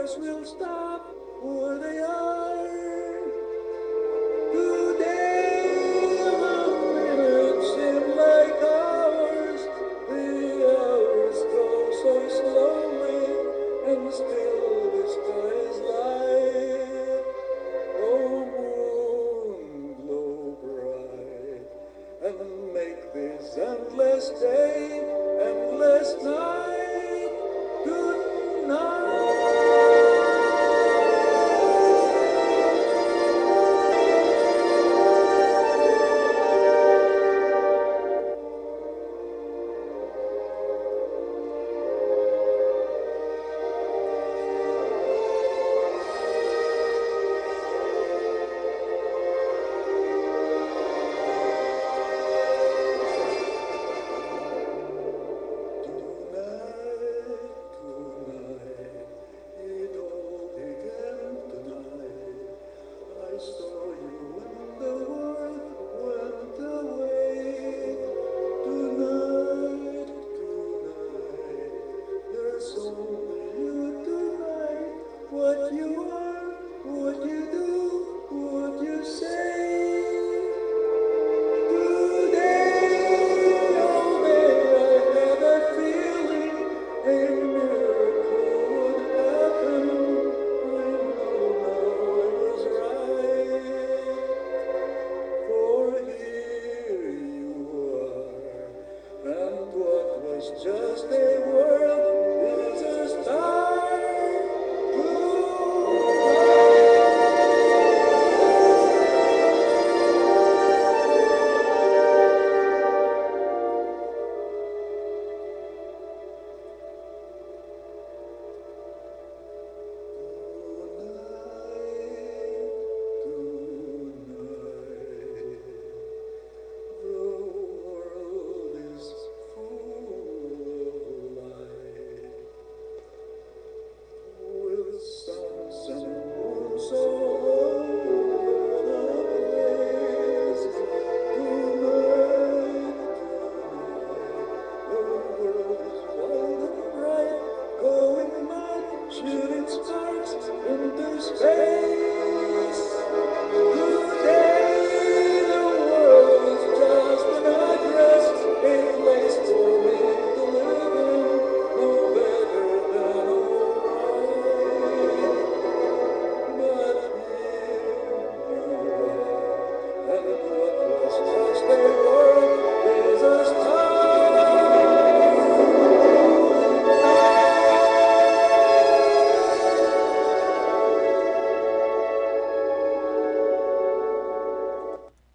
cars will stop where they are. Today the minutes seem like hours, the hours go so slowly, and still the sky is light. Oh, moon, glow bright, and make this endless day, endless night, good night. What you are, what you do, what you say. Today, oh, may I have a feeling a miracle would happen. I know now I was right, for here you are, and what was just a